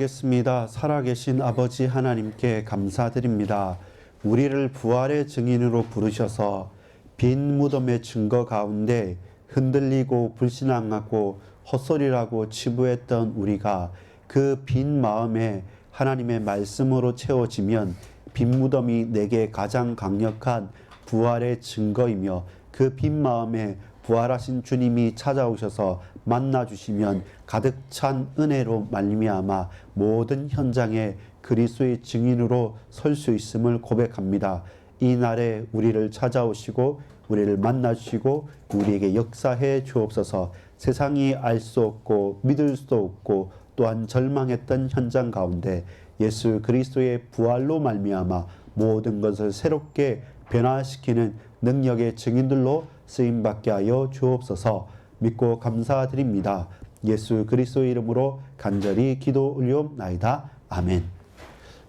겠습니다. 살아계신 아버지 하나님께 감사드립니다. 우리를 부활의 증인으로 부르셔서 빈 무덤의 증거 가운데 흔들리고 불신앙하고 헛소리라고 치부했던 우리가 그 빈 마음에 하나님의 말씀으로 채워지면 빈 무덤이 내게 가장 강력한 부활의 증거이며 그 빈 마음에 부활하신 주님이 찾아오셔서 만나주시면 가득 찬 은혜로 말미암아 모든 현장에 그리스도의 증인으로 설 수 있음을 고백합니다. 이 날에 우리를 찾아오시고 우리를 만나주시고 우리에게 역사해 주옵소서. 세상이 알 수 없고 믿을 수도 없고 또한 절망했던 현장 가운데 예수 그리스도의 부활로 말미암아 모든 것을 새롭게 변화시키는 능력의 증인들로 쓰임받게 하여 주옵소서. 믿고 감사드립니다. 예수 그리스도의 이름으로 간절히 기도 올리옵나이다. 아멘.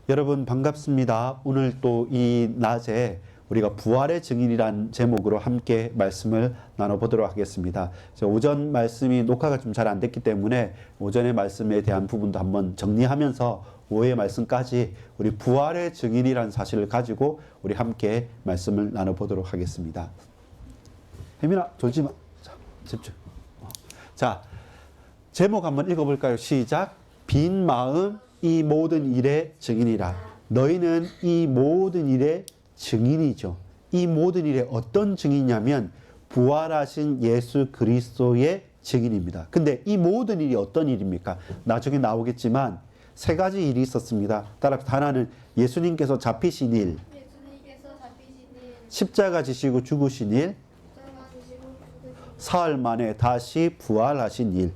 여러분 반갑습니다. 오늘 또 이 낮에 우리가 부활의 증인이란 제목으로 함께 말씀을 나눠보도록 하겠습니다. 오전 말씀이 녹화가 좀 잘 안 됐기 때문에 오전의 말씀에 대한 부분도 한번 정리하면서 오후의 말씀까지 우리 부활의 증인이라는 사실을 가지고 우리 함께 말씀을 나눠보도록 하겠습니다. 혜민아 졸지 마. 자, 집중. 자, 제목 한번 읽어볼까요? 시작. 빈 마음 이 모든 일의 증인이라. 너희는 이 모든 일의 증인이죠. 이 모든 일의 어떤 증인이냐면 부활하신 예수 그리스도의 증인입니다. 근데 이 모든 일이 어떤 일입니까? 나중에 나오겠지만 세 가지 일이 있었습니다. 따라서 하나는 예수님께서 잡히신 일, 십자가 지시고 죽으신 일, 사흘 만에 다시 부활하신 일.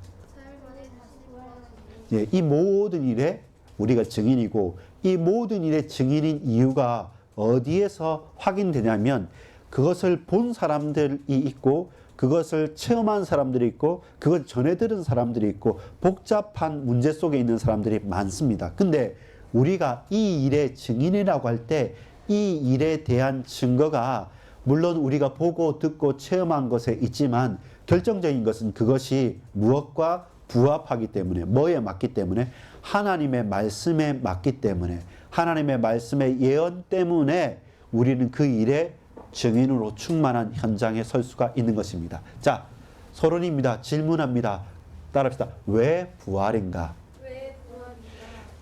예, 이 모든 일에 우리가 증인이고 이 모든 일의 증인인 이유가 어디에서 확인되냐면 그것을 본 사람들이 있고 그것을 체험한 사람들이 있고 그걸 전해 들은 사람들이 있고 복잡한 문제 속에 있는 사람들이 많습니다. 근데 우리가 이 일의 증인이라고 할 때 이 일에 대한 증거가 물론 우리가 보고 듣고 체험한 것에 있지만 결정적인 것은 그것이 무엇과 부합하기 때문에 뭐에 맞기 때문에 하나님의 말씀에 맞기 때문에 하나님의 말씀의 예언 때문에 우리는 그 일의 증인으로 충만한 현장에 설 수가 있는 것입니다. 자, 서론입니다. 질문합니다. 따라합시다. 왜 부활인가? 왜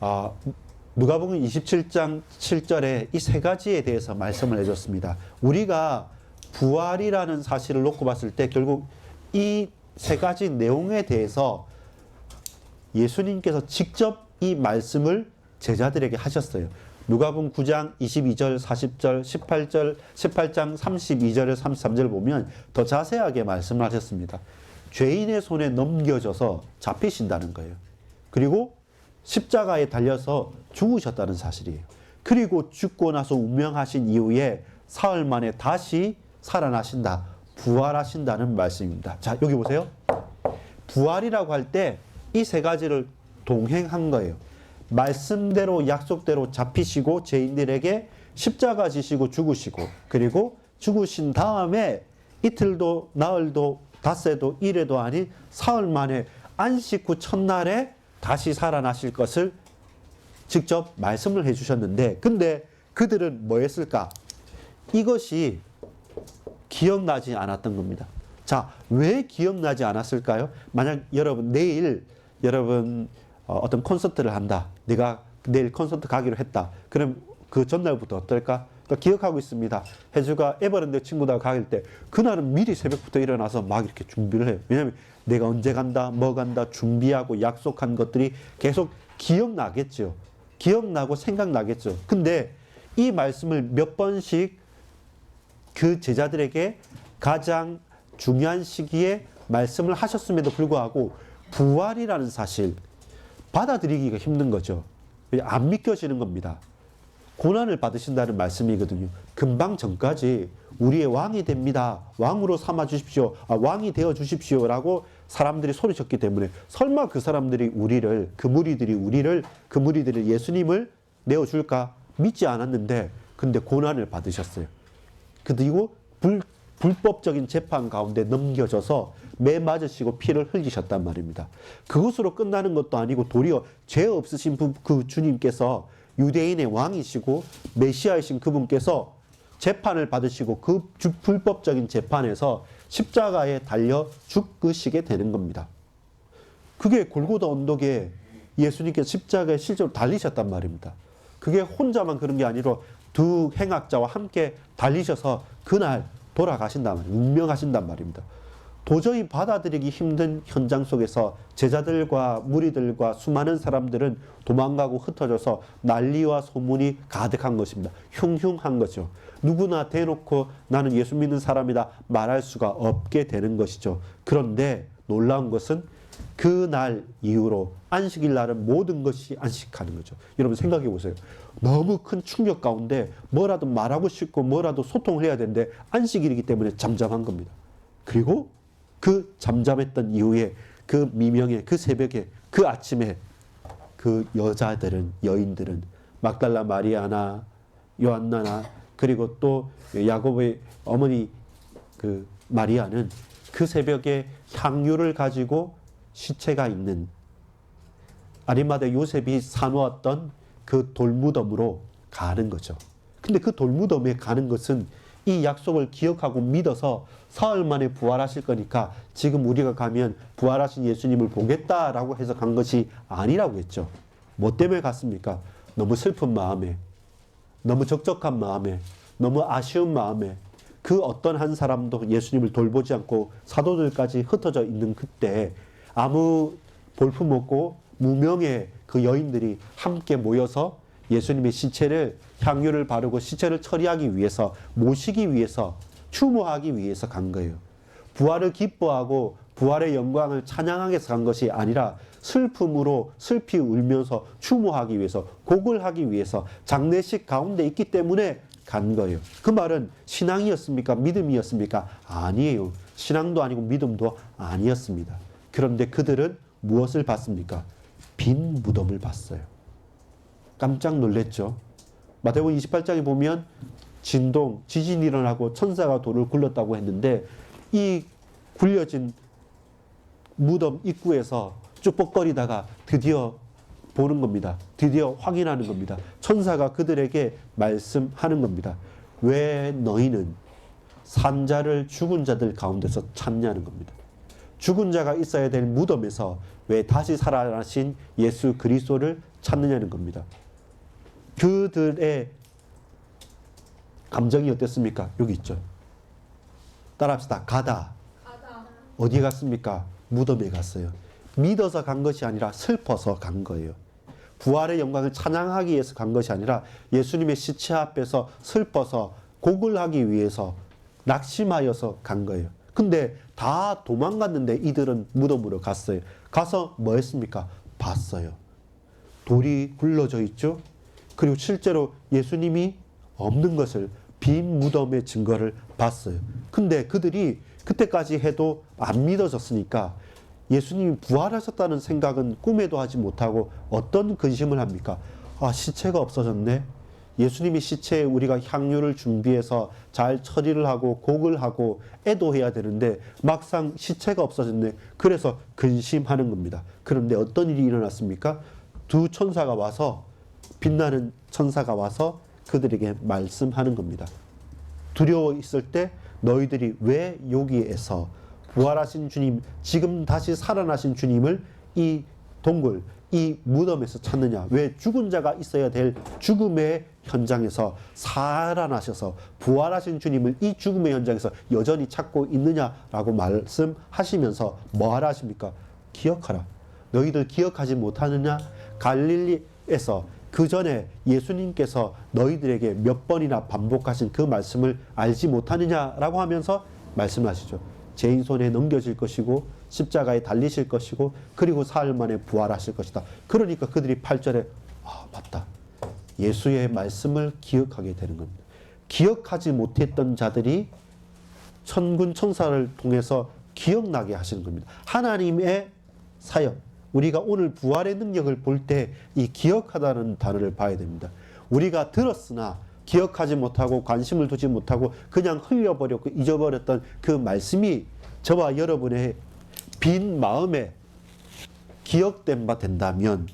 부활인가? 누가복음 27장 7절에 이 세 가지에 대해서 말씀을 해줬습니다. 우리가 부활이라는 사실을 놓고 봤을 때 결국 이 세 가지 내용에 대해서 예수님께서 직접 이 말씀을 제자들에게 하셨어요. 누가복음 9장 22절, 40절, 18장 32절에 33절 보면 더 자세하게 말씀을 하셨습니다. 죄인의 손에 넘겨져서 잡히신다는 거예요. 그리고 십자가에 달려서 죽으셨다는 사실이에요. 그리고 죽고 나서 운명하신 이후에 사흘 만에 다시 살아나신다. 부활하신다는 말씀입니다. 자, 여기 보세요. 부활이라고 할 때 이 세 가지를 동행한 거예요. 말씀대로 약속대로 잡히시고 죄인들에게 십자가 지시고 죽으시고 그리고 죽으신 다음에 이틀도 나흘도 닷새도 일회도 아닌 사흘 만에 안식 후 첫날에 다시 살아나실 것을 직접 말씀을 해주셨는데 근데 그들은 뭐 했을까? 이것이 기억나지 않았던 겁니다. 자, 왜 기억나지 않았을까요? 만약 여러분 내일 여러분 어떤 콘서트를 한다. 내가 내일 콘서트 가기로 했다. 그럼 그 전날부터 어떨까? 그러니까 기억하고 있습니다. 혜주가 에버랜드 친구들하고 가길 때 그날은 미리 새벽부터 일어나서 막 이렇게 준비를 해요. 왜냐하면 내가 언제 간다, 뭐 간다 준비하고 약속한 것들이 계속 기억나겠죠. 기억나고 생각나겠죠. 근데 이 말씀을 몇 번씩 그 제자들에게 가장 중요한 시기에 말씀을 하셨음에도 불구하고 부활이라는 사실 받아들이기가 힘든 거죠. 안 믿겨지는 겁니다. 고난을 받으신다는 말씀이거든요. 금방 전까지 우리의 왕이 됩니다. 왕으로 삼아 주십시오. 왕이 되어 주십시오. 라고 사람들이 소리쳤기 때문에 설마 그 사람들이 우리를, 그 무리들이 예수님을 내어줄까? 믿지 않았는데 근데 고난을 받으셨어요. 그리고 불법적인 재판 가운데 넘겨져서 매 맞으시고 피를 흘리셨단 말입니다. 그것으로 끝나는 것도 아니고 도리어 죄 없으신 그 주님께서 유대인의 왕이시고 메시아이신 그분께서 재판을 받으시고 그 불법적인 재판에서 십자가에 달려 죽으시게 되는 겁니다. 그게 골고다 언덕에 예수님께서 십자가에 실제로 달리셨단 말입니다. 그게 혼자만 그런 게 아니라 두 행악자와 함께 달리셔서 그날 돌아가신단 말이에요. 운명하신단 말입니다. 도저히 받아들이기 힘든 현장 속에서 제자들과 무리들과 수많은 사람들은 도망가고 흩어져서 난리와 소문이 가득한 것입니다. 흉흉한 거죠. 누구나 대놓고 나는 예수 믿는 사람이다 말할 수가 없게 되는 것이죠. 그런데 놀라운 것은 그날 이후로 안식일 날은 모든 것이 안식하는 거죠. 여러분 생각해 보세요. 너무 큰 충격 가운데 뭐라도 말하고 싶고 뭐라도 소통을 해야 되는데 안식일이기 때문에 잠잠한 겁니다. 그리고 그 잠잠했던 이후에 그 미명에 그 새벽에 그 아침에 그 여인들은 막달라 마리아나 요한나나 그리고 또 야곱의 어머니 그 마리아는 그 새벽에 향유를 가지고 시체가 있는 아리마대 요셉이 사놓았던 그 돌무덤으로 가는 거죠. 근데 그 돌무덤에 가는 것은 이 약속을 기억하고 믿어서 사흘 만에 부활하실 거니까 지금 우리가 가면 부활하신 예수님을 보겠다라고 해서 간 것이 아니라고 했죠. 뭐 때문에 갔습니까? 너무 슬픈 마음에, 너무 적적한 마음에, 너무 아쉬운 마음에 그 어떤 한 사람도 예수님을 돌보지 않고 사도들까지 흩어져 있는 그때 아무 볼품 없고 무명의 그 여인들이 함께 모여서 예수님의 시체를 향유를 바르고 시체를 처리하기 위해서 모시기 위해서 추모하기 위해서 간 거예요. 부활을 기뻐하고 부활의 영광을 찬양하기 위해서 간 것이 아니라 슬픔으로 슬피 울면서 추모하기 위해서 곡을 하기 위해서 장례식 가운데 있기 때문에 간 거예요. 그 말은 신앙이었습니까? 믿음이었습니까? 아니에요. 신앙도 아니고 믿음도 아니었습니다. 그런데 그들은 무엇을 봤습니까? 빈 무덤을 봤어요. 깜짝 놀랐죠. 마태복음 28장에 보면 지진이 일어나고 천사가 돌을 굴렀다고 했는데 이 굴려진 무덤 입구에서 쭈뻑거리다가 드디어 보는 겁니다. 드디어 확인하는 겁니다. 천사가 그들에게 말씀하는 겁니다. 왜 너희는 산자를 죽은 자들 가운데서 찾냐는 겁니다. 죽은 자가 있어야 될 무덤에서 왜 다시 살아나신 예수 그리스도를 찾느냐는 겁니다. 그들의 감정이 어땠습니까? 여기 있죠. 따라합시다. 가다. 어디에 갔습니까? 무덤에 갔어요. 믿어서 간 것이 아니라 슬퍼서 간 거예요. 부활의 영광을 찬양하기 위해서 간 것이 아니라 예수님의 시체 앞에서 슬퍼서 곡을 하기 위해서 낙심하여서 간 거예요. 근데 다 도망갔는데 이들은 무덤으로 갔어요. 가서 뭐 했습니까? 봤어요. 돌이 굴러져 있죠. 그리고 실제로 예수님이 없는 것을 빈 무덤의 증거를 봤어요. 근데 그들이 그때까지 해도 안 믿어졌으니까 예수님이 부활하셨다는 생각은 꿈에도 하지 못하고 어떤 근심을 합니까? 아, 시체가 없어졌네. 예수님이 시체에 우리가 향유를 준비해서 잘 처리를 하고 곡을 하고 애도해야 되는데 막상 시체가 없어졌네. 그래서 근심하는 겁니다. 그런데 어떤 일이 일어났습니까? 두 천사가 와서 빛나는 천사가 와서 그들에게 말씀하는 겁니다. 두려워 있을 때 너희들이 왜 여기에서 부활하신 주님, 지금 다시 살아나신 주님을 이 동굴, 이 무덤에서 찾느냐? 왜 죽은 자가 있어야 될 죽음의 현장에서 살아나셔서 부활하신 주님을 이 죽음의 현장에서 여전히 찾고 있느냐라고 말씀하시면서 뭐 하라 하십니까? 기억하라. 너희들 기억하지 못하느냐? 갈릴리에서 그 전에 예수님께서 너희들에게 몇 번이나 반복하신 그 말씀을 알지 못하느냐라고 하면서 말씀하시죠. 죄인 손에 넘겨질 것이고 십자가에 달리실 것이고 그리고 사흘 만에 부활하실 것이다. 그러니까 그들이 8절에 아, 맞다. 예수의 말씀을 기억하게 되는 겁니다. 기억하지 못했던 자들이 천군 천사를 통해서 기억나게 하시는 겁니다. 하나님의 사역, 우리가 오늘 부활의 능력을 볼 때 이 기억하다는 단어를 봐야 됩니다. 우리가 들었으나 기억하지 못하고 관심을 두지 못하고 그냥 흘려버렸고 잊어버렸던 그 말씀이 저와 여러분의 빈 마음에 기억된 바 된다면,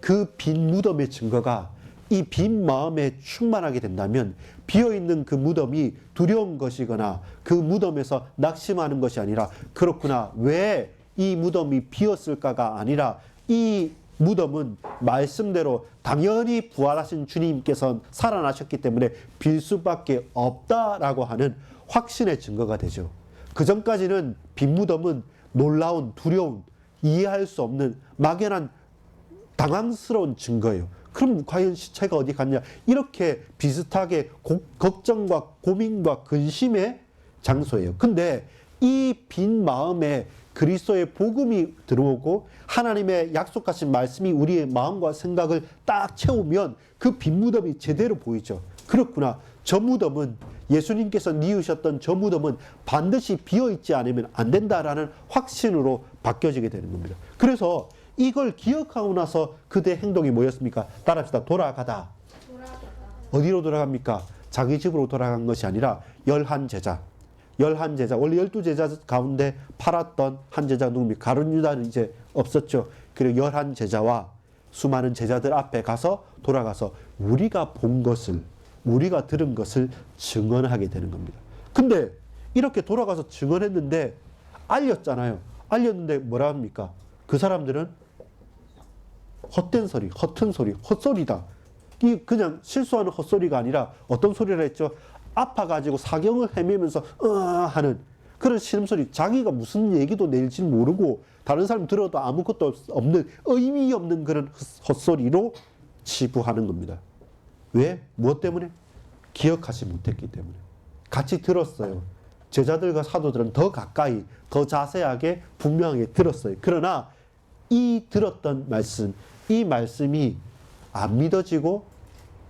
그 빈 무덤의 증거가 이 빈 마음에 충만하게 된다면, 비어있는 그 무덤이 두려운 것이거나 그 무덤에서 낙심하는 것이 아니라, 그렇구나, 왜 이 무덤이 비었을까가 아니라, 이 무덤은 말씀대로 당연히 부활하신 주님께서 살아나셨기 때문에 빌 수밖에 없다라고 하는 확신의 증거가 되죠. 그 전까지는 빈 무덤은 놀라운, 두려운, 이해할 수 없는 막연한 당황스러운 증거예요. 그럼 과연 시체가 어디 갔냐? 이렇게 비슷하게 걱정과 고민과 근심의 장소예요. 근데 이 빈 마음에 그리스도의 복음이 들어오고 하나님의 약속하신 말씀이 우리의 마음과 생각을 딱 채우면 그 빈 무덤이 제대로 보이죠. 그렇구나. 저 무덤은, 예수님께서 뉘우셨던 저 무덤은 반드시 비어있지 않으면 안 된다라는 확신으로 바뀌어지게 되는 겁니다. 그래서 이걸 기억하고 나서 그대의 행동이 뭐였습니까? 따라합시다. 돌아가다. 어디로 돌아갑니까? 자기 집으로 돌아간 것이 아니라 11제자. 11제자. 원래 12제자 가운데 팔았던 한 제자가 누굽니까? 가룟 유다는 이제 없었죠. 그리고 11제자와 수많은 제자들 앞에 가서 돌아가서 우리가 본 것을, 우리가 들은 것을 증언하게 되는 겁니다. 근데 이렇게 돌아가서 증언했는데 알렸잖아요. 알렸는데 뭐라 합니까? 그 사람들은 헛된 소리, 허튼 소리, 헛소리다. 이 그냥 실수하는 헛소리가 아니라 어떤 소리를 했죠? 아파가지고 사경을 헤매면서 하는 그런 신음소리. 자기가 무슨 얘기도 낼지 모르고 다른 사람 들어도 아무것도 없는, 의미 없는 그런 헛소리로 치부하는 겁니다. 왜? 무엇 때문에? 기억하지 못했기 때문에. 같이 들었어요. 제자들과 사도들은 더 가까이, 더 자세하게 분명하게 들었어요. 그러나 이 들었던 말씀, 이 말씀이 안 믿어지고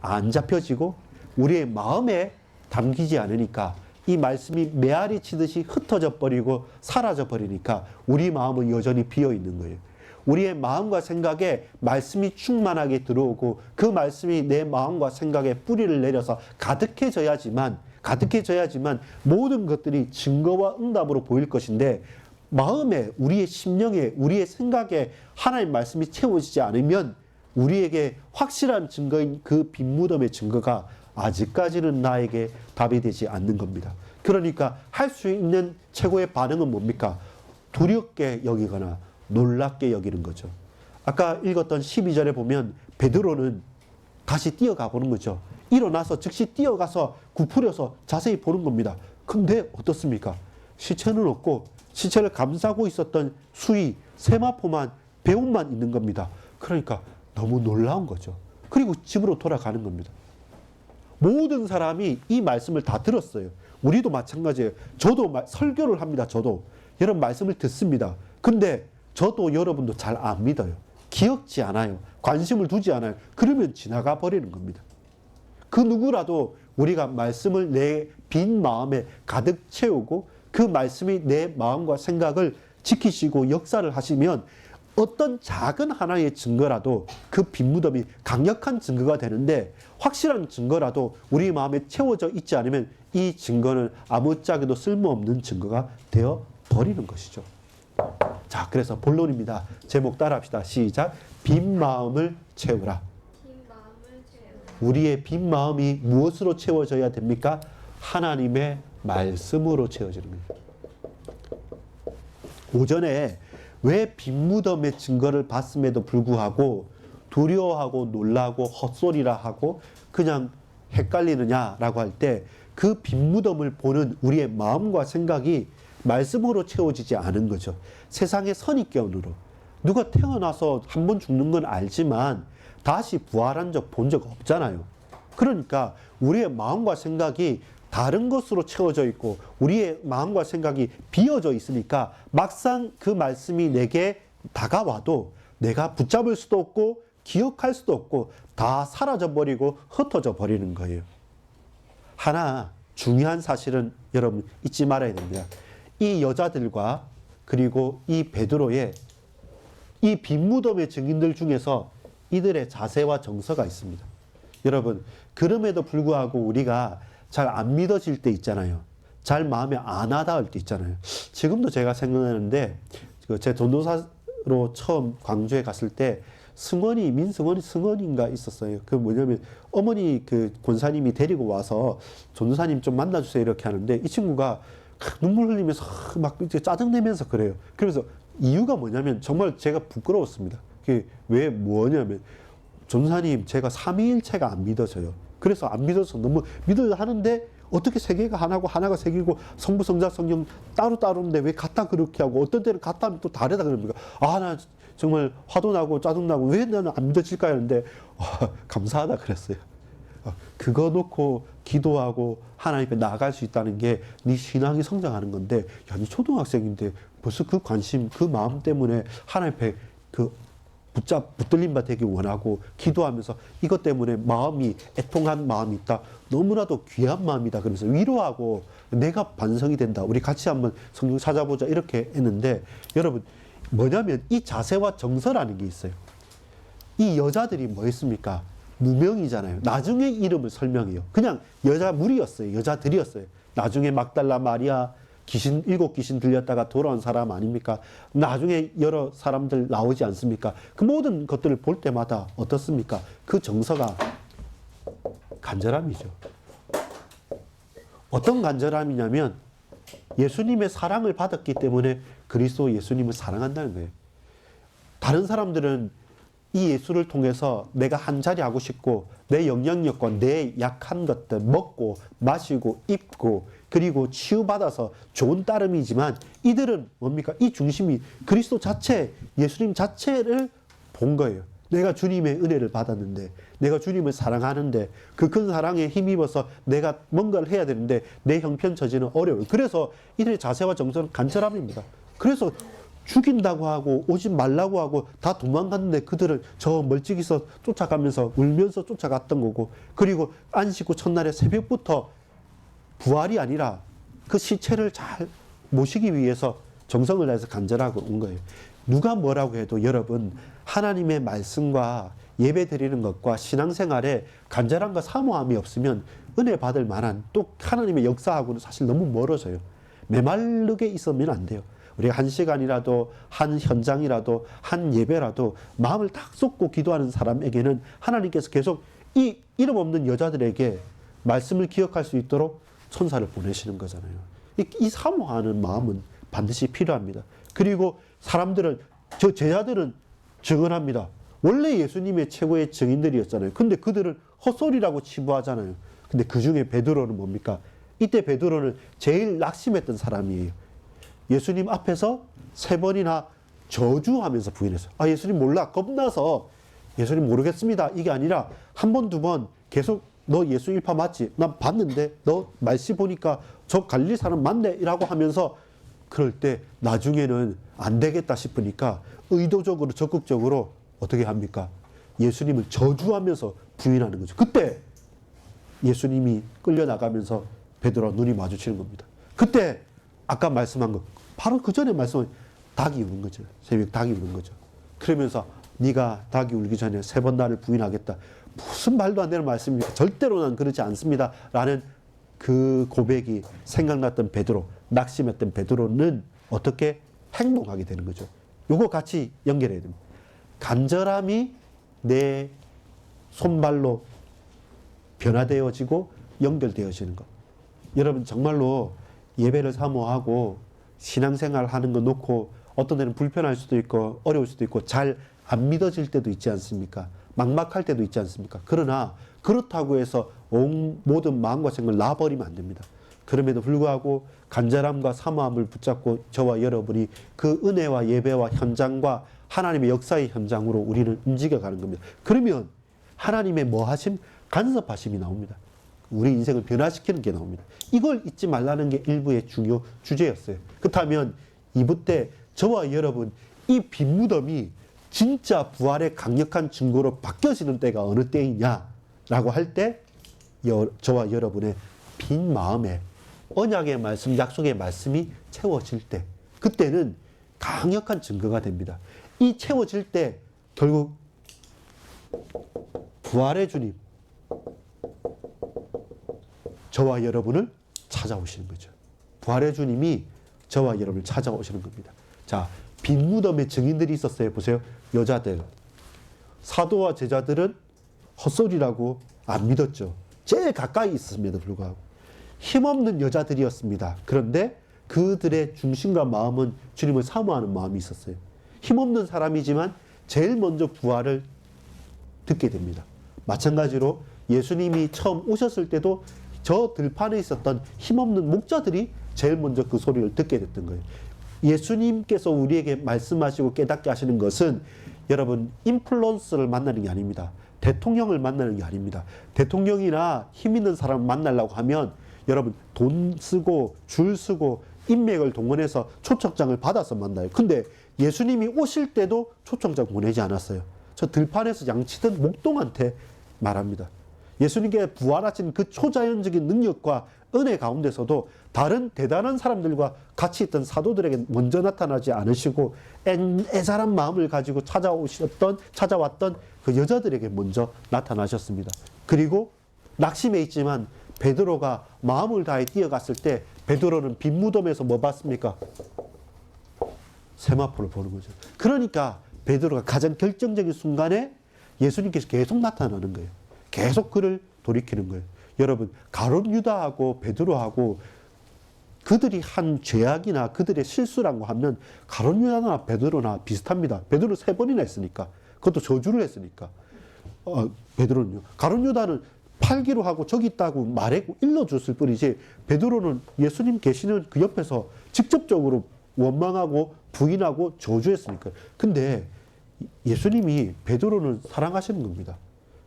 안 잡혀지고 우리의 마음에 담기지 않으니까, 이 말씀이 메아리 치듯이 흩어져 버리고 사라져 버리니까 우리 마음은 여전히 비어 있는 거예요. 우리의 마음과 생각에 말씀이 충만하게 들어오고 그 말씀이 내 마음과 생각에 뿌리를 내려서 가득해져야지만 모든 것들이 증거와 응답으로 보일 것인데, 마음에, 우리의 심령에, 우리의 생각에 하나님 말씀이 채워지지 않으면 우리에게 확실한 증거인 그 빈 무덤의 증거가 아직까지는 나에게 답이 되지 않는 겁니다. 그러니까 할 수 있는 최고의 반응은 뭡니까? 두렵게 여기거나 놀랍게 여기는 거죠. 아까 읽었던 12절에 보면 베드로는 다시 뛰어가 보는 거죠. 일어나서 즉시 뛰어가서 굽으려서 자세히 보는 겁니다. 근데 어떻습니까? 시체는 없고 시체를 감싸고 있었던 수의, 세마포만, 배움만 있는 겁니다. 그러니까 너무 놀라운 거죠. 그리고 집으로 돌아가는 겁니다. 모든 사람이 이 말씀을 다 들었어요. 우리도 마찬가지예요. 저도 설교를 합니다. 저도 여러분 말씀을 듣습니다. 근데 저도 여러분도 잘 안 믿어요. 기억지 않아요. 관심을 두지 않아요. 그러면 지나가 버리는 겁니다. 그 누구라도 우리가 말씀을 내 빈 마음에 가득 채우고 그 말씀이 내 마음과 생각을 지키시고 역사를 하시면 어떤 작은 하나의 증거라도 그 빈 무덤이 강력한 증거가 되는데, 확실한 증거라도 우리 마음에 채워져 있지 않으면 이 증거는 아무짝에도 쓸모없는 증거가 되어 버리는 것이죠. 자, 그래서 본론입니다. 제목 따라합시다. 시작. 빈 마음을 채우라. 우리의 빈 마음이 무엇으로 채워져야 됩니까? 하나님의 말씀으로 채워지는 겁니다. 오전에 왜 빈 무덤의 증거를 봤음에도 불구하고 두려워하고 놀라고 헛소리라 하고 그냥 헷갈리느냐라고 할 때, 그 빈 무덤을 보는 우리의 마음과 생각이 말씀으로 채워지지 않은 거죠. 세상의 선입견으로. 누가 태어나서 한 번 죽는 건 알지만 다시 부활한 적 본 적 없잖아요. 그러니까 우리의 마음과 생각이 다른 것으로 채워져 있고 우리의 마음과 생각이 비어져 있으니까 막상 그 말씀이 내게 다가와도 내가 붙잡을 수도 없고 기억할 수도 없고 다 사라져버리고 흩어져 버리는 거예요. 하나 중요한 사실은 여러분 잊지 말아야 됩니다. 이 여자들과 그리고 이 베드로의 이 빈 무덤의 증인들 중에서 이들의 자세와 정서가 있습니다. 여러분, 그럼에도 불구하고 우리가 잘 안 믿어질 때 있잖아요. 잘 마음에 안 와닿을 때 있잖아요. 지금도 제가 생각나는데 제 전도사로 처음 광주에 갔을 때 승원인가 있었어요. 그 뭐냐면 어머니 그 권사님이 데리고 와서 전도사님 좀 만나주세요 이렇게 하는데 이 친구가 눈물 흘리면서 막 이제 짜증내면서 그래요. 그래서 이유가 뭐냐면 정말 제가 부끄러웠습니다. 그게 왜 뭐냐면 전도사님 제가 삼위일체가 안 믿어져요. 그래서 안 믿어서 너무 믿어야 하는데 어떻게 세 개가 하나고 하나가 세 개고 성부 성자 성령 따로따로인데 왜 같다 그렇게 하고 어떤 때는 같다 하면 또 다르다 그럽니까? 아, 나 정말 화도 나고 짜증 나고 왜 나는 안 믿어질까 했는데 감사하다 그랬어요. 그거 놓고 기도하고 하나님 앞에 나아갈 수 있다는 게 네 신앙이 성장하는 건데 야, 네 초등학생인데 벌써 그 관심 그 마음 때문에 하나님 앞에 그 붙들림 바 되기 원하고 기도하면서 이것 때문에 마음이 애통한 마음이 있다. 너무나도 귀한 마음이다. 그러면서 위로하고 내가 반성이 된다. 우리 같이 한번 성경 찾아보자. 이렇게 했는데 여러분 뭐냐면 이 자세와 정서라는 게 있어요. 이 여자들이 뭐 했습니까? 무명이잖아요. 나중에 이름을 설명해요. 그냥 여자 무리였어요. 여자들이었어요. 나중에 막달라 마리아 일곱 귀신 들렸다가 돌아온 사람 아닙니까? 나중에 여러 사람들 나오지 않습니까? 그 모든 것들을 볼 때마다 어떻습니까? 그 정서가 간절함이죠. 어떤 간절함이냐면 예수님의 사랑을 받았기 때문에 그리스도 예수님을 사랑한다는 거예요. 다른 사람들은 이 예수를 통해서 내가 한 자리 하고 싶고 내 영향력과 내 약한 것들 먹고 마시고 입고 그리고 치유받아서 좋은 따름이지만 이들은 뭡니까? 이 중심이 그리스도 자체, 예수님 자체를 본 거예요. 내가 주님의 은혜를 받았는데 내가 주님을 사랑하는데 그 큰 사랑에 힘입어서 내가 뭔가를 해야 되는데 내 형편처지는 어려워요. 그래서 이들의 자세와 정서는 간절함입니다. 그래서 죽인다고 하고 오지 말라고 하고 다 도망갔는데 그들은 저 멀찍이서 쫓아가면서 울면서 쫓아갔던 거고 그리고 안식 후 첫날에 새벽부터 부활이 아니라 그 시체를 잘 모시기 위해서 정성을 다해서 간절하고 온 거예요. 누가 뭐라고 해도 여러분 하나님의 말씀과 예배 드리는 것과 신앙생활에 간절함과 사모함이 없으면 은혜 받을 만한 또 하나님의 역사하고는 사실 너무 멀어져요. 메마르게 있으면 안 돼요. 우리가 한 시간이라도 한 현장이라도 한 예배라도 마음을 딱 쏟고 기도하는 사람에게는 하나님께서 계속 이 이름 없는 여자들에게 말씀을 기억할 수 있도록 천사를 보내시는 거잖아요. 이 사모하는 마음은 반드시 필요합니다. 그리고 사람들은 저 제자들은 증언합니다. 원래 예수님의 최고의 증인들이었잖아요. 근데 그들은 헛소리라고 치부하잖아요. 근데 그 중에 베드로는 뭡니까? 이때 베드로는 제일 낙심했던 사람이에요. 예수님 앞에서 3번이나 저주하면서 부인했어요. 아, 예수님 몰라. 겁나서 예수님 모르겠습니다. 이게 아니라 한 번, 두 번 계속 너 예수 일파 맞지? 난 봤는데 너 말씨 보니까 저 갈릴리 사람 맞네? 라고 하면서 그럴 때 나중에는 안 되겠다 싶으니까 의도적으로 적극적으로 어떻게 합니까? 예수님을 저주하면서 부인하는 거죠. 그때 예수님이 끌려나가면서 베드로와 눈이 마주치는 겁니다. 그때 아까 말씀한 거 바로 그 전에 말씀한 닭이 우는 거죠. 새벽 닭이 우는 거죠. 그러면서 네가 닭이 울기 전에 3번 나를 부인하겠다. 무슨 말도 안 되는 말씀입니까? 절대로 난 그렇지 않습니다. 라는 그 고백이 생각났던 베드로, 낙심했던 베드로는 어떻게 행동하게 되는 거죠. 요거 같이 연결해야 됩니다. 간절함이 내 손발로 변화되어지고 연결되어지는 것. 여러분 정말로 예배를 사모하고 신앙생활 하는 거 놓고 어떤 데는 불편할 수도 있고 어려울 수도 있고 잘 안 믿어질 때도 있지 않습니까? 막막할 때도 있지 않습니까? 그러나 그렇다고 해서 모든 마음과 생각을 놔버리면 안 됩니다. 그럼에도 불구하고 간절함과 사모함을 붙잡고 저와 여러분이 그 은혜와 예배와 현장과 하나님의 역사의 현장으로 우리는 움직여가는 겁니다. 그러면 하나님의 뭐하심? 간섭하심이 나옵니다. 우리 인생을 변화시키는 게 나옵니다. 이걸 잊지 말라는 게 일부의 중요 주제였어요. 그렇다면 2부 때 저와 여러분 이 빈 무덤이 진짜 부활의 강력한 증거로 바뀌어지는 때가 어느 때이냐라고 할 때 저와 여러분의 빈 마음에 언약의 말씀, 약속의 말씀이 채워질 때 그때는 강력한 증거가 됩니다. 이 채워질 때 결국 부활의 주님, 저와 여러분을 찾아오시는 거죠. 부활의 주님이 저와 여러분을 찾아오시는 겁니다. 자, 빈 무덤에 증인들이 있었어요. 보세요. 여자들. 사도와 제자들은 헛소리라고 안 믿었죠. 제일 가까이 있었음에도 불구하고. 힘없는 여자들이었습니다. 그런데 그들의 중심과 마음은 주님을 사모하는 마음이 있었어요. 힘없는 사람이지만 제일 먼저 부활을 듣게 됩니다. 마찬가지로 예수님이 처음 오셨을 때도 저 들판에 있었던 힘없는 목자들이 제일 먼저 그 소리를 듣게 됐던 거예요. 예수님께서 우리에게 말씀하시고 깨닫게 하시는 것은 여러분 인플루언서를 만나는 게 아닙니다. 대통령을 만나는 게 아닙니다. 대통령이나 힘 있는 사람을 만나려고 하면 여러분 돈 쓰고 줄 쓰고 인맥을 동원해서 초청장을 받아서 만나요. 근데 예수님이 오실 때도 초청장 보내지 않았어요. 저 들판에서 양치던 목동한테 말합니다. 예수님께 부활하신 그 초자연적인 능력과 은혜 가운데서도 다른 대단한 사람들과 같이 있던 사도들에게 먼저 나타나지 않으시고 애절한 마음을 가지고 찾아왔던 그 여자들에게 먼저 나타나셨습니다. 그리고 낙심해 있지만 베드로가 마음을 다해 뛰어갔을 때 베드로는 빈 무덤에서 뭐 봤습니까? 세마포를 보는 거죠. 그러니까 베드로가 가장 결정적인 순간에 예수님께서 계속 나타나는 거예요. 계속 그를 돌이키는 거예요. 여러분, 가룟 유다하고 베드로하고 그들이 한 죄악이나 그들의 실수라고 하면 가룟 유다나 베드로나 비슷합니다. 베드로 3번이나 했으니까. 그것도 저주를 했으니까. 베드로는요. 가룟 유다는 팔기로 하고 저기 있다고 말하고 일러줬을 뿐이지 베드로는 예수님 계시는 그 옆에서 직접적으로 원망하고 부인하고 저주했으니까. 근데 예수님이 베드로는 사랑하시는 겁니다.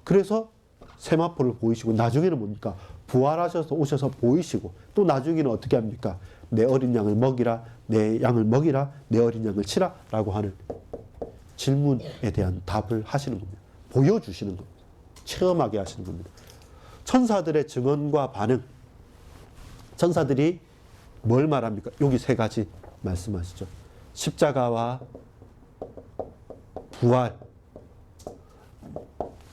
그래서 세마포를 보이시고 나중에는 뭡니까? 부활하셔서 오셔서 보이시고 또 나중에는 어떻게 합니까? 내 어린 양을 먹이라, 내 양을 먹이라, 내 어린 양을 치라 라고 하는 질문에 대한 답을 하시는 겁니다. 보여주시는 겁니다. 체험하게 하시는 겁니다. 천사들의 증언과 반응. 천사들이 뭘 말합니까? 여기 3가지 말씀하시죠. 십자가와 부활.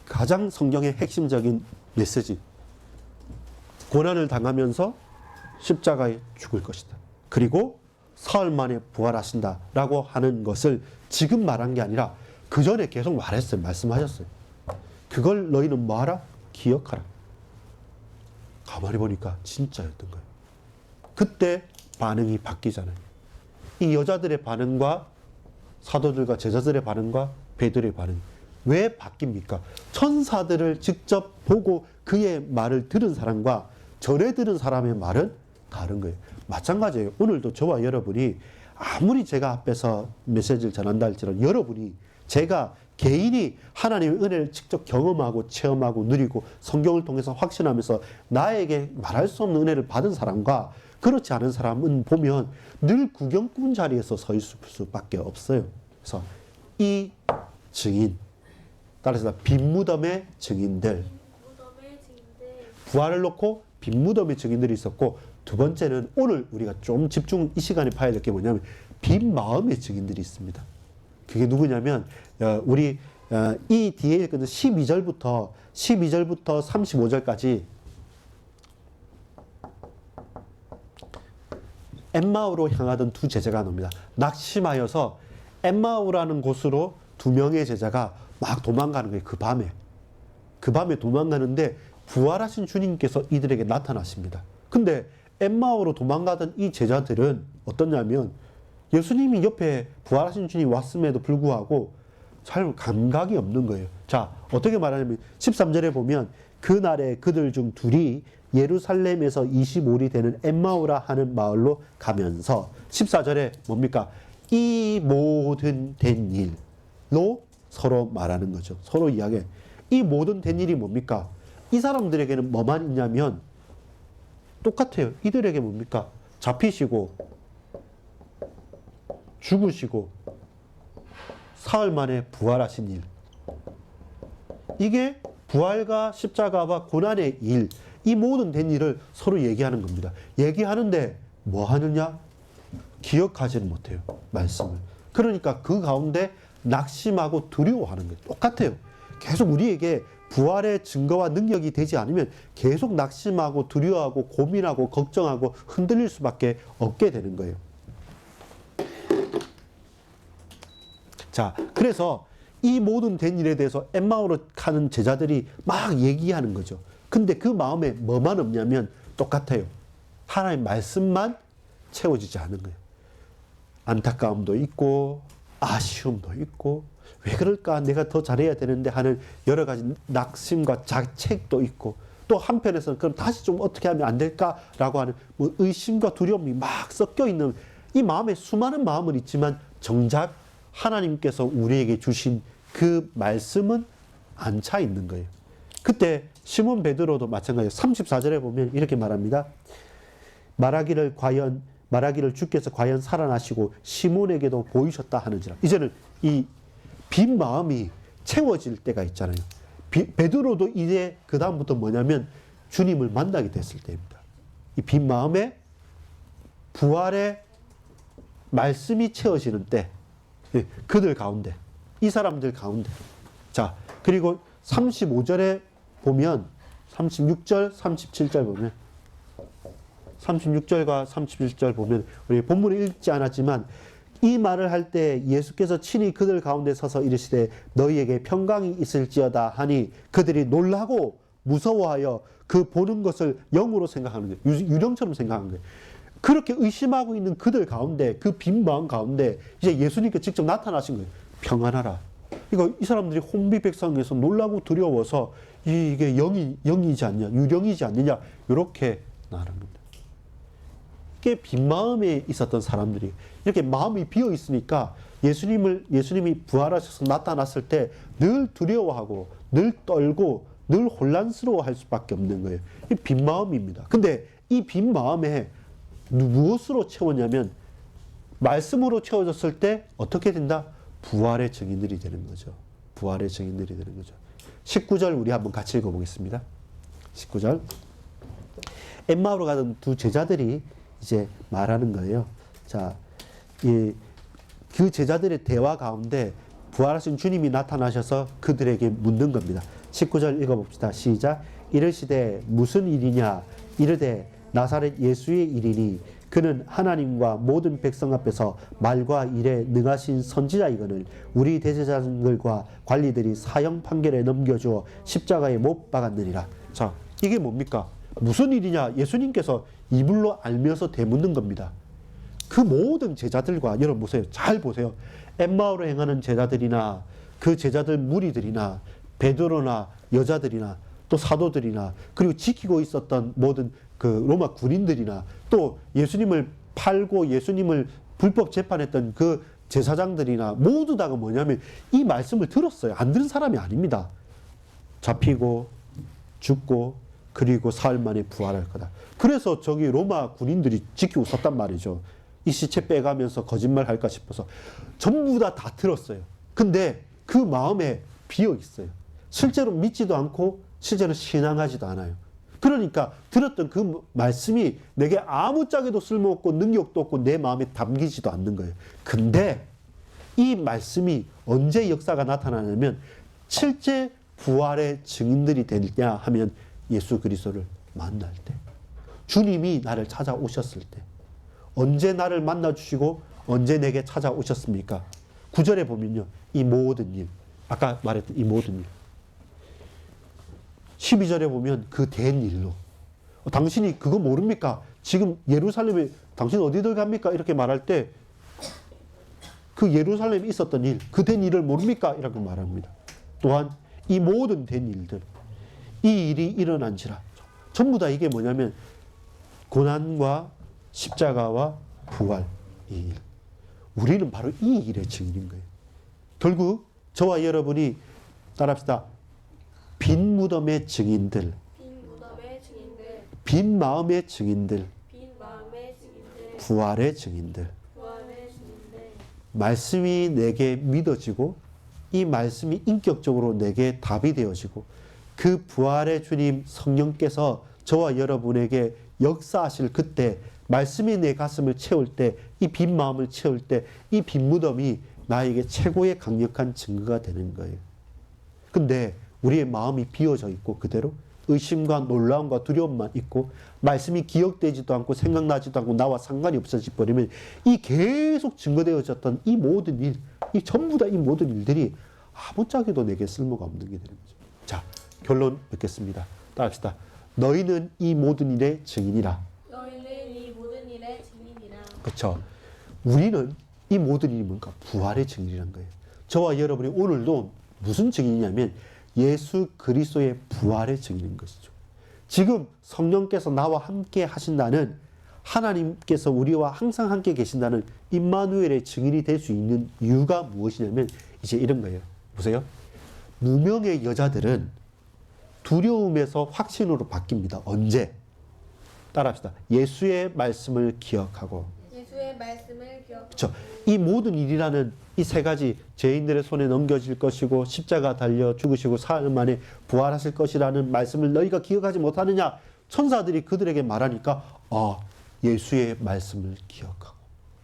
가장 성경의 핵심적인 메시지. 고난을 당하면서 십자가에 죽을 것이다. 그리고 사흘 만에 부활하신다 라고 하는 것을 지금 말한 게 아니라 그 전에 계속 말했어요. 말씀하셨어요. 그걸 너희는 뭐하라? 기억하라. 가만히 보니까 진짜였던 거예요. 그때 반응이 바뀌잖아요. 이 여자들의 반응과 사도들과 제자들의 반응과 베드로의 반응. 왜 바뀝니까? 천사들을 직접 보고 그의 말을 들은 사람과 전에 들은 사람의 말은 다른 거예요. 마찬가지예요. 오늘도 저와 여러분이 아무리 제가 앞에서 메시지를 전한다 할지라도 여러분이 제가 개인이 하나님의 은혜를 직접 경험하고 체험하고 누리고 성경을 통해서 확신하면서 나에게 말할 수 없는 은혜를 받은 사람과 그렇지 않은 사람은 보면 늘 구경꾼 자리에서 서 있을 수밖에 없어요. 그래서 이 증인, 따라서 빈 무덤의 증인들, 부활을 놓고 빈 무덤의 증인들이 있었고, 두 번째는 오늘 우리가 좀 집중 이 시간에 봐야 될 게 뭐냐면 빈 마음의 증인들이 있습니다. 그게 누구냐면 우리 이 뒤에 읽은 12절부터 35절까지 엠마오로 향하던 두 제자가 나옵니다. 낙심하여서 엠마오라는 곳으로 2명의 제자가 막 도망가는 거예요. 그 밤에 도망가는데 부활하신 주님께서 이들에게 나타나십니다. 근데 엠마오로 도망가던 이 제자들은 어떠냐면 예수님이 옆에 부활하신 주님이 왔음에도 불구하고 잘 감각이 없는 거예요. 자, 어떻게 말하냐면 13절에 보면 그날에 그들 중 둘이 예루살렘에서 25리 되는 엠마오라 하는 마을로 가면서 14절에 뭡니까? 이 모든 된 일로 서로 말하는 거죠. 서로 이야기해. 이 모든 된 일이 뭡니까? 이 사람들에게는 뭐만 있냐면 똑같아요. 이들에게 뭡니까? 잡히시고 죽으시고 사흘 만에 부활하신 일. 이게 부활과 십자가와 고난의 일, 이 모든 된 일을 서로 얘기하는 겁니다. 얘기하는데 뭐 하느냐? 기억하지는 못해요. 말씀을. 그러니까 그 가운데 낙심하고 두려워하는 거예요. 똑같아요. 계속 우리에게 부활의 증거와 능력이 되지 않으면 계속 낙심하고 두려워하고 고민하고 걱정하고 흔들릴 수밖에 없게 되는 거예요. 자, 그래서 이 모든 된 일에 대해서 엠마오로 가는 제자들이 막 얘기하는 거죠. 근데 그 마음에 뭐만 없냐면 똑같아요. 하나님의 말씀만 채워지지 않은 거예요. 안타까움도 있고 아쉬움도 있고 왜 그럴까 내가 더 잘해야 되는데 하는 여러 가지 낙심과 자책도 있고 또 한편에서는 그럼 다시 좀 어떻게 하면 안 될까라고 하는 뭐 의심과 두려움이 막 섞여 있는 이 마음에 수많은 마음은 있지만 정작 하나님께서 우리에게 주신 그 말씀은 안 차 있는 거예요. 그때 시몬 베드로도 마찬가지예요. 34절에 보면 이렇게 말합니다. 말하기를 주께서 과연 살아나시고 시몬에게도 보이셨다 하는지라. 이제는 이 빈 마음이 채워질 때가 있잖아요. 베드로도 이제 그 다음부터 뭐냐면 주님을 만나게 됐을 때입니다. 이 빈 마음에 부활의 말씀이 채워지는 때, 그들 가운데, 이 사람들 가운데. 자, 그리고 35절에 보면 36절, 37절 보면 36절과 37절 보면 우리 본문을 읽지 않았지만 이 말을 할 때 예수께서 친히 그들 가운데 서서 이르시되 너희에게 평강이 있을지어다 하니 그들이 놀라고 무서워하여 그 보는 것을 영으로 생각하는 거예요. 유령처럼 생각하는 거예요. 그렇게 의심하고 있는 그들 가운데 그 빈 마음 가운데 이제 예수님께 직접 나타나신 거예요. 평안하라. 이거 이 사람들이 혼비백산에서 놀라고 두려워서 이게 영이지 않냐, 유령이지 않느냐 이렇게 나가는 겁니다. 이게 빈 마음에 있었던 사람들이 이렇게 마음이 비어 있으니까 예수님이 부활하셔서 나타났을 때 늘 두려워하고 늘 떨고 늘 혼란스러워할 수밖에 없는 거예요. 이 빈 마음입니다. 근데 이 빈 마음에 무엇으로 채웠냐면 말씀으로 채워졌을 때 어떻게 된다? 부활의 증인들이 되는 거죠. 부활의 증인들이 되는 거죠. 19절 우리 한번 같이 읽어보겠습니다. 19절. 엠마오로 가던 두 제자들이 이제 말하는 거예요. 자, 그 제자들의 대화 가운데 부활하신 주님이 나타나셔서 그들에게 묻는 겁니다. 19절 읽어봅시다. 시작. 이르시되 무슨 일이냐? 이르되 나사렛 예수의 일이니 그는 하나님과 모든 백성 앞에서 말과 일에 능하신 선지자이거늘 우리 대제사장들과 관리들이 사형 판결에 넘겨주어 십자가에 못 박았느니라. 자, 이게 뭡니까? 무슨 일이냐? 예수님께서 이불로 알면서 되묻는 겁니다. 그 모든 제자들과 여러분 보세요. 잘 보세요. 엠마오로 행하는 제자들이나 그 제자들 무리들이나 베드로나 여자들이나 또 사도들이나 그리고 지키고 있었던 모든 그 로마 군인들이나 또 예수님을 팔고 예수님을 불법 재판했던 그 제사장들이나 모두 다가 뭐냐면 이 말씀을 들었어요. 안 들은 사람이 아닙니다. 잡히고 죽고 그리고 사흘 만에 부활할 거다. 그래서 저기 로마 군인들이 지키고 있었단 말이죠. 이 시체 빼가면서 거짓말 할까 싶어서 전부 다 들었어요. 근데 그 마음에 비어 있어요. 실제로 믿지도 않고 실제로 신앙하지도 않아요. 그러니까 들었던 그 말씀이 내게 아무짝에도 쓸모없고 능력도 없고 내 마음에 담기지도 않는 거예요. 근데 이 말씀이 언제 역사가 나타나냐면 실제 부활의 증인들이 되냐 하면 예수 그리스도를 만날 때, 주님이 나를 찾아오셨을 때. 언제 나를 만나주시고 언제 내게 찾아오셨습니까? 9절에 보면요. 이 모든 일, 아까 말했던 이 모든 일. 12절에 보면 그 된 일로. 당신이 그거 모릅니까? 지금 예루살렘에 당신 어디들 갑니까? 이렇게 말할 때 그 예루살렘에 있었던 일, 그 된 일을 모릅니까? 이렇게 말합니다. 또한 이 모든 된 일들, 이 일이 일어난지라. 전부 다 이게 뭐냐면 고난과 십자가와 부활, 이 일. 우리는 바로 이 일의 증인인 거예요. 결국 저와 여러분이 따라합시다. 빈 무덤의 증인들, 빈 마음의 증인들, 부활의 증인들. 말씀이 내게 믿어지고 이 말씀이 인격적으로 내게 답이 되어지고 그 부활의 주님 성령께서 저와 여러분에게 역사하실 그때 말씀이 내 가슴을 채울 때, 이 빈 마음을 채울 때 이 빈 무덤이 나에게 최고의 강력한 증거가 되는 거예요. 근데 우리의 마음이 비어져 있고 그대로 의심과 놀라움과 두려움만 있고 말씀이 기억되지도 않고 생각나지도 않고 나와 상관이 없어져 버리면 이 계속 증거되어졌던 이 모든 일, 이 전부 다 이 모든 일들이 아무짝에도 내게 쓸모가 없는 게 되는 거죠. 자, 결론 맺겠습니다. 따라합시다. 너희는 이 모든 일의 증인이라. 너희는 이 모든 일의 증인이라. 그렇죠. 우리는 이 모든 일이 뭔가 부활의 증인이라는 거예요. 저와 여러분이 오늘도 무슨 증인이냐면 예수 그리스도의 부활의 증인인 것이죠. 지금 성령께서 나와 함께 하신다는, 하나님께서 우리와 항상 함께 계신다는 임마누엘의 증인이 될 수 있는 이유가 무엇이냐면 이제 이런 거예요. 보세요. 무명의 여자들은 두려움에서 확신으로 바뀝니다. 언제? 따라합시다. 예수의 말씀을 기억하고. 예수의 말씀을 기억하고. 그렇죠. 이 모든 일이라는 이 세 가지, 죄인들의 손에 넘겨질 것이고 십자가 달려 죽으시고 사흘 만에 부활하실 것이라는 말씀을 너희가 기억하지 못하느냐? 천사들이 그들에게 말하니까 예수의 말씀을 기억하고.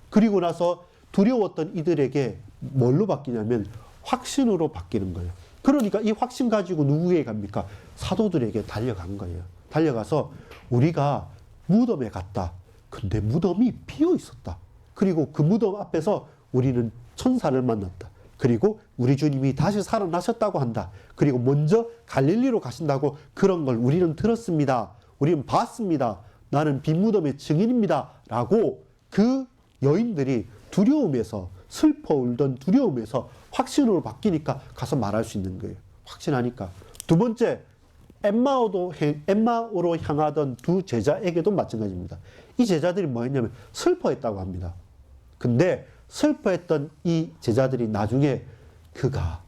그리고 나서 두려웠던 이들에게 뭘로 바뀌냐면 확신으로 바뀌는 거예요. 그러니까 이 확신 가지고 누구에게 갑니까? 사도들에게 달려간 거예요. 달려가서 우리가 무덤에 갔다. 근데 무덤이 비어 있었다. 그리고 그 무덤 앞에서 우리는 천사를 만났다. 그리고 우리 주님이 다시 살아나셨다고 한다. 그리고 먼저 갈릴리로 가신다고 그런 걸 우리는 들었습니다. 우리는 봤습니다. 나는 빈 무덤의 증인입니다. 라고 그 여인들이 두려움에서, 슬퍼 울던 두려움에서 확신으로 바뀌니까 가서 말할 수 있는 거예요. 확신하니까. 두 번째, 엠마오로 향하던 두 제자에게도 마찬가지입니다. 이 제자들이 뭐 했냐면 슬퍼했다고 합니다. 근데 슬퍼했던 이 제자들이 나중에 그가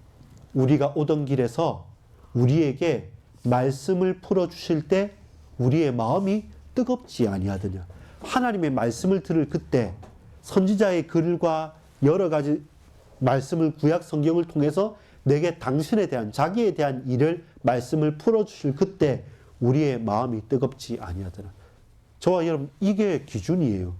우리가 오던 길에서 우리에게 말씀을 풀어주실 때 우리의 마음이 뜨겁지 아니하더냐. 하나님의 말씀을 들을 그때 선지자의 글과 여러 가지 말씀을 구약 성경을 통해서 내게 당신에 대한, 자기에 대한 일을 말씀을 풀어주실 그때 우리의 마음이 뜨겁지 아니하더라. 저와 여러분, 이게 기준이에요.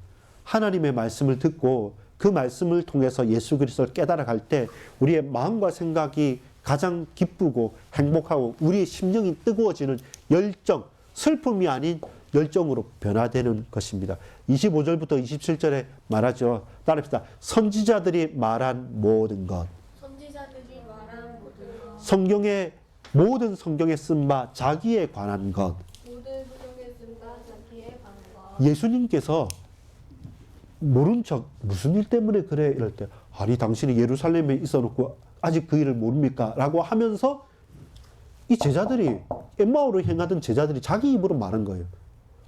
하나님의 말씀을 듣고 그 말씀을 통해서 예수 그리스도를 깨달아갈 때 우리의 마음과 생각이 가장 기쁘고 행복하고 우리의 심령이 뜨거워지는 열정, 슬픔이 아닌 열정으로 변화되는 것입니다. 25절부터 27절에 말하죠. 따라합시다. 선지자들이 말한 모든 것. 선지자들이 말한 모든 것. 모든 성경에 쓴 바 자기에 관한 것. 모든 성경에 쓴 바 자기에 관한 것. 예수님께서 모른 척 무슨 일 때문에 그래 이럴 때 아니 당신이 예루살렘에 있어놓고 아직 그 일을 모릅니까? 라고 하면서 이 제자들이 엠마오로 행하던 제자들이 자기 입으로 말한 거예요.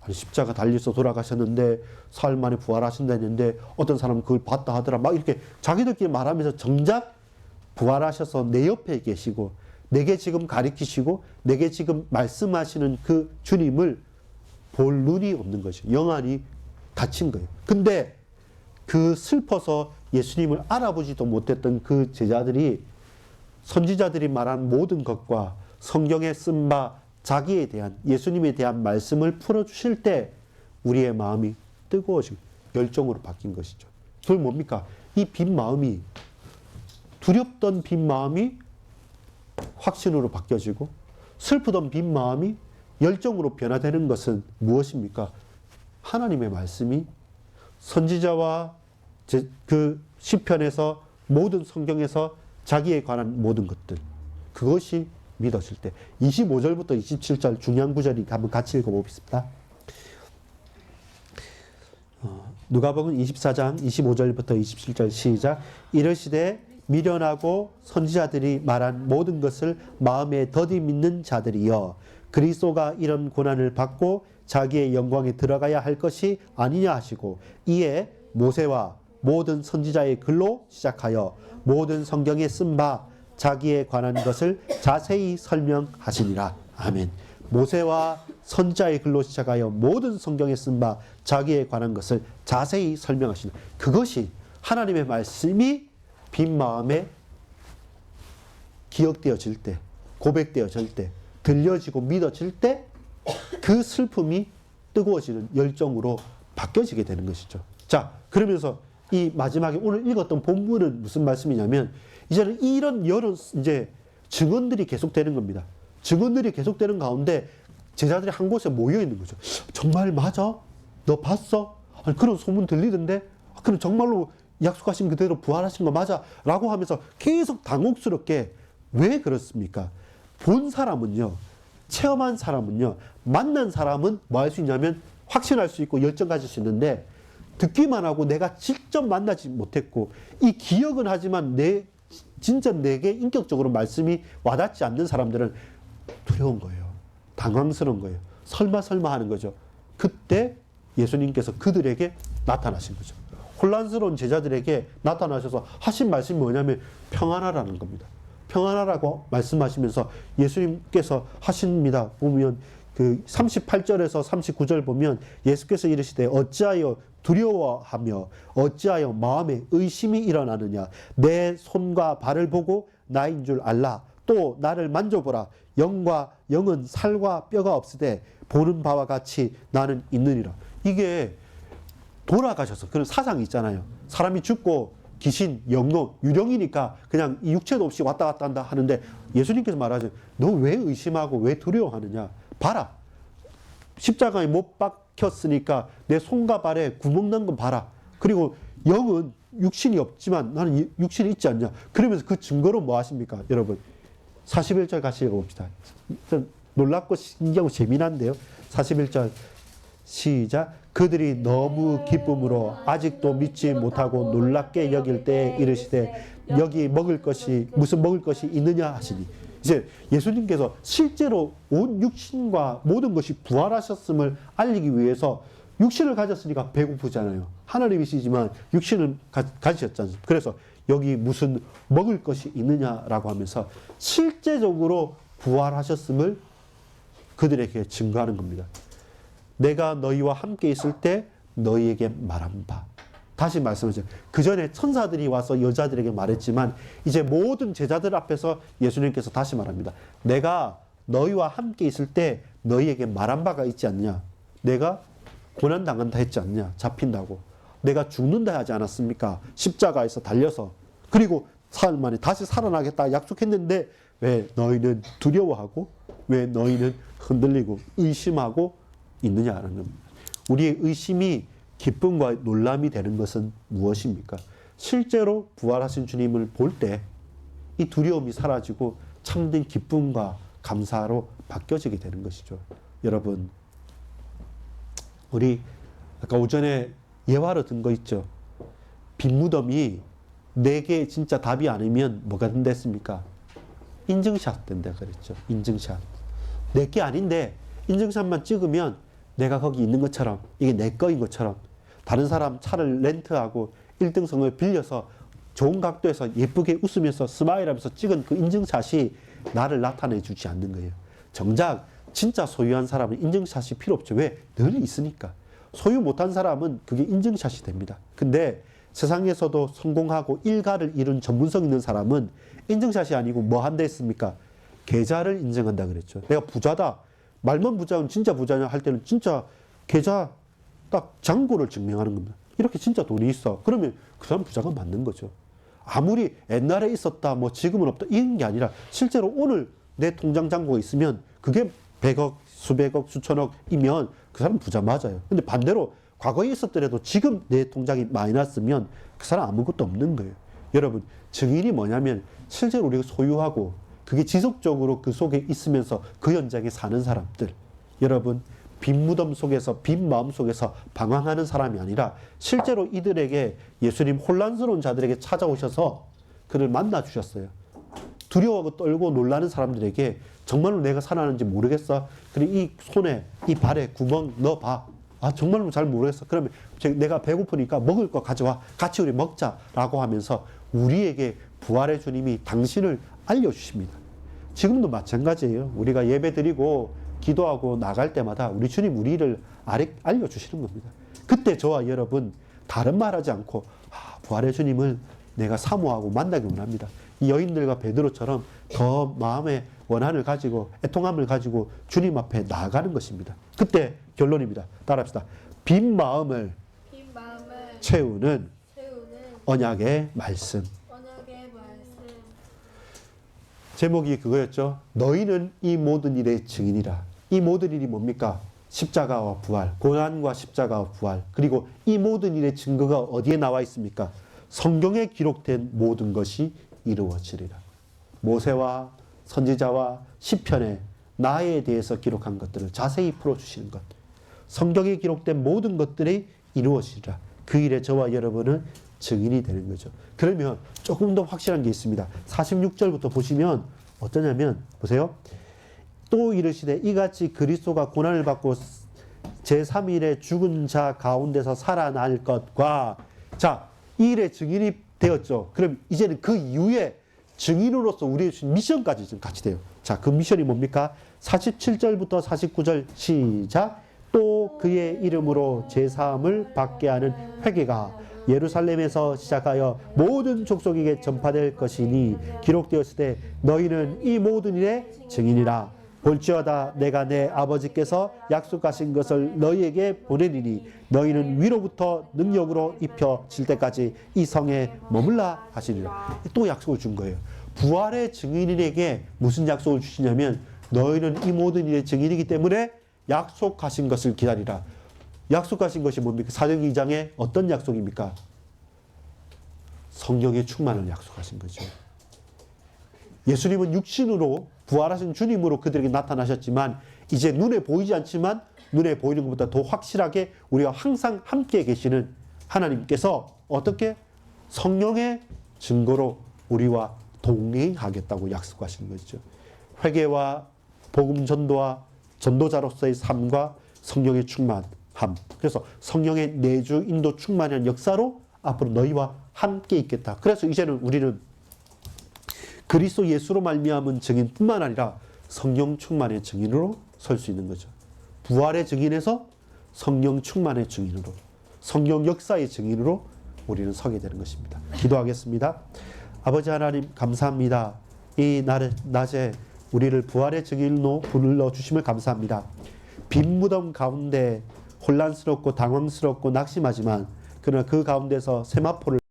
아니 십자가 달려서 돌아가셨는데 사흘 만에 부활하신다는데 어떤 사람은 그걸 봤다 하더라. 막 이렇게 자기들끼리 말하면서 정작 부활하셔서 내 옆에 계시고 내게 지금 가리키시고 내게 지금 말씀하시는 그 주님을 볼 눈이 없는 것이죠. 영안이 닫힌 거예요. 근데 그 슬퍼서 예수님을 알아보지도 못했던 그 제자들이 선지자들이 말한 모든 것과 성경에 쓴 바 자기에 대한, 예수님에 대한 말씀을 풀어주실 때 우리의 마음이 뜨거워지고 열정으로 바뀐 것이죠. 그게 뭡니까? 이 빈 마음이, 두렵던 빈 마음이 확신으로 바뀌어지고 슬프던 빈 마음이 열정으로 변화되는 것은 무엇입니까? 하나님의 말씀이 선지자와 그 시편에서 모든 성경에서 자기에 관한 모든 것들, 그것이 믿어질 때 25절부터 27절 중요한 구절이 한번 같이 읽어보겠습니다. 누가복음 24장 25절부터 27절 시작. 이르시되 미련하고 선지자들이 말한 모든 것을 마음에 더디 믿는 자들이여 그리스도가 이런 고난을 받고 자기의 영광에 들어가야 할 것이 아니냐 하시고 이에 모세와 모든 선지자의 글로 시작하여 모든 성경에 쓴 바 자기에 관한 것을 자세히 설명하시니라. 아멘. 모세와 선지자의 글로 시작하여 모든 성경에 쓴 바 자기에 관한 것을 자세히 설명하시는, 그것이 하나님의 말씀이 빈 마음에 기억되어질 때, 고백되어질 때, 들려지고 믿어질 때 그 슬픔이 뜨거워지는 열정으로 바뀌어지게 되는 것이죠. 자, 그러면서 이 마지막에 오늘 읽었던 본문은 무슨 말씀이냐면 이제는 이런 여러 이제 증언들이 계속되는 겁니다. 증언들이 계속되는 가운데 제자들이 한 곳에 모여 있는 거죠. 정말 맞아? 너 봤어? 아니, 그런 소문 들리던데? 그럼 정말로 약속하신 그대로 부활하신 거 맞아? 라고 하면서 계속 당혹스럽게 왜 그렇습니까? 본 사람은요, 체험한 사람은요, 만난 사람은 뭐 할 수 있냐면 확신할 수 있고 열정 가질 수 있는데 듣기만 하고 내가 직접 만나지 못했고 이 기억은 하지만 진짜 내게 인격적으로 말씀이 와닿지 않는 사람들은 두려운 거예요. 당황스러운 거예요. 설마 하는 거죠. 그때 예수님께서 그들에게 나타나신 거죠. 혼란스러운 제자들에게 나타나셔서 하신 말씀이 뭐냐면 평안하라는 겁니다. 평안하라고 말씀하시면서 예수님께서 하십니다. 보면 그 38절에서 39절 보면 예수께서 이르시되 어찌하여 두려워하며 어찌하여 마음에 의심이 일어나느냐. 내 손과 발을 보고 나인 줄 알라. 또 나를 만져보라. 영은 살과 뼈가 없으되 보는 바와 같이 나는 있느니라. 이게 돌아가셔서 그런 사상이 있잖아요. 사람이 죽고 귀신, 영혼, 유령이니까 그냥 육체도 없이 왔다 갔다 한다 하는데 예수님께서 말하죠. 너 왜 의심하고 왜 두려워하느냐. 봐라. 십자가에 못 박혔으니까 내 손과 발에 구멍 난 거 봐라. 그리고 영은 육신이 없지만 나는 육신이 있지 않냐. 그러면서 그 증거로 뭐 하십니까? 여러분 41절 같이 읽어봅시다. 놀랍고 신기하고 재미난데요. 41절 시작. 그들이 너무 기쁨으로 아직도 믿지 못하고 놀랍게 여길 때 이르시되 여기 무슨 먹을 것이 있느냐 하시니. 이제 예수님께서 실제로 온 육신과 모든 것이 부활하셨음을 알리기 위해서 육신을 가졌으니까 배고프잖아요. 하나님이시지만 육신을 가지셨잖아요. 그래서 여기 무슨 먹을 것이 있느냐라고 하면서 실제적으로 부활하셨음을 그들에게 증거하는 겁니다. 내가 너희와 함께 있을 때 너희에게 말한 바. 다시 말씀하죠. 그 전에 천사들이 와서 여자들에게 말했지만 이제 모든 제자들 앞에서 예수님께서 다시 말합니다. 내가 너희와 함께 있을 때 너희에게 말한 바가 있지 않냐. 내가 고난당한다 했지 않냐. 잡힌다고. 내가 죽는다 하지 않았습니까? 십자가에서 달려서. 그리고 사흘 만에 다시 살아나겠다 약속했는데 왜 너희는 두려워하고 왜 너희는 흔들리고 의심하고 있느냐라는 겁니다. 우리의 의심이 기쁨과 놀람이 되는 것은 무엇입니까? 실제로 부활하신 주님을 볼 때 이 두려움이 사라지고 참된 기쁨과 감사로 바뀌어지게 되는 것이죠. 여러분, 우리 아까 오전에 예화로 든 거 있죠. 빈 무덤이 내게 진짜 답이 아니면 뭐가 된댔습니까? 인증샷 된다 그랬죠. 인증샷. 내게 아닌데 인증샷만 찍으면 내가 거기 있는 것처럼 이게 내 거인 것처럼 다른 사람 차를 렌트하고 1등석을 빌려서 좋은 각도에서 예쁘게 웃으면서 스마일하면서 찍은 그 인증샷이 나를 나타내 주지 않는 거예요. 정작 진짜 소유한 사람은 인증샷이 필요 없죠. 왜? 늘 있으니까. 소유 못한 사람은 그게 인증샷이 됩니다. 근데 세상에서도 성공하고 일가를 이룬 전문성 있는 사람은 인증샷이 아니고 뭐 한다 했습니까? 계좌를 인증한다 그랬죠. 내가 부자다. 말만 부자는 진짜 부자냐 할 때는 진짜 계좌 딱 잔고를 증명하는 겁니다. 이렇게 진짜 돈이 있어. 그러면 그 사람 부자가 맞는 거죠. 아무리 옛날에 있었다, 뭐 지금은 없다, 이런 게 아니라 실제로 오늘 내 통장 잔고가 있으면 그게 100억, 수백억, 수천억이면 그 사람 부자 맞아요. 근데 반대로 과거에 있었더라도 지금 내 통장이 마이너스면 그 사람 아무것도 없는 거예요. 여러분, 증인이 뭐냐면 실제로 우리가 소유하고 그게 지속적으로 그 속에 있으면서 그 현장에 사는 사람들. 여러분, 빈 무덤 속에서, 빈 마음 속에서 방황하는 사람이 아니라 실제로 이들에게 예수님 혼란스러운 자들에게 찾아오셔서 그를 만나 주셨어요. 두려워하고 떨고 놀라는 사람들에게 정말로 내가 살아나는지 모르겠어. 그리고 이 손에, 이 발에 구멍 넣어봐. 아, 정말로 잘 모르겠어. 그러면 내가 배고프니까 먹을 거 가져와. 같이 우리 먹자라고 하면서 우리에게 부활의 주님이 당신을 알려주십니다. 지금도 마찬가지예요. 우리가 예배드리고 기도하고 나갈 때마다 우리 주님 우리를 알려주시는 겁니다. 그때 저와 여러분 다른 말하지 않고 부활의 주님을 내가 사모하고 만나기 원합니다. 이 여인들과 베드로처럼 더 마음의 원한을 가지고 애통함을 가지고 주님 앞에 나아가는 것입니다. 그때 결론입니다. 따라합시다. 빈 마음을 채우는 언약의 말씀. 제목이 그거였죠. 너희는 이 모든 일의 증인이라. 이 모든 일이 뭡니까? 십자가와 부활, 고난과 십자가와 부활. 그리고 이 모든 일의 증거가 어디에 나와 있습니까? 성경에 기록된 모든 것이 이루어지리라. 모세와 선지자와 시편에 나에 대해서 기록한 것들을 자세히 풀어주시는 것. 성경에 기록된 모든 것들이 이루어지리라. 그 일에 저와 여러분은 증인이 되는 거죠. 그러면 조금 더 확실한 게 있습니다. 46절부터 보시면 어떠냐면 보세요. 또 이르시되 이같이 그리스도가 고난을 받고 제3일에 죽은 자 가운데서 살아날 것과 자, 이 일의 증인이 되었죠. 그럼 이제는 그 이후에 증인으로서 우리의 미션까지 지금 같이 돼요. 자, 그 미션이 뭡니까? 47절부터 49절 시작. 또 그의 이름으로 제사함을 받게 하는 회개가 예루살렘에서 시작하여 모든 족속에게 전파될 것이니 기록되었을 때 너희는 이 모든 일의 증인이라. 볼지어다 내가 내 아버지께서 약속하신 것을 너희에게 보내리니 너희는 위로부터 능력으로 입혀질 때까지 이 성에 머물라 하시리라. 또 약속을 준 거예요. 부활의 증인에게 무슨 약속을 주시냐면 너희는 이 모든 일의 증인이기 때문에 약속하신 것을 기다리라. 약속하신 것이 뭡니까? 사도행전 2장에 어떤 약속입니까? 성령의 충만을 약속하신 거죠. 예수님은 육신으로 부활하신 주님으로 그들에게 나타나셨지만 이제 눈에 보이지 않지만 눈에 보이는 것보다 더 확실하게 우리가 항상 함께 계시는 하나님께서 어떻게 성령의 증거로 우리와 동행하겠다고 약속하시는 것이죠. 회개와 복음 전도와 전도자로서의 삶과 성령의 충만함. 그래서 성령의 내주 인도 충만한 역사로 앞으로 너희와 함께 있겠다. 그래서 이제는 우리는 그리스도 예수로 말미암은 증인뿐만 아니라 성령 충만의 증인으로 설 수 있는 거죠. 부활의 증인에서 성령 충만의 증인으로, 성령 역사의 증인으로 우리는 서게 되는 것입니다. 기도하겠습니다. 아버지 하나님 감사합니다. 이 낮에 우리를 부활의 증인으로 불러주심을 감사합니다. 빈 무덤 가운데 혼란스럽고 당황스럽고 낙심하지만 그러나 그 가운데서 세마포를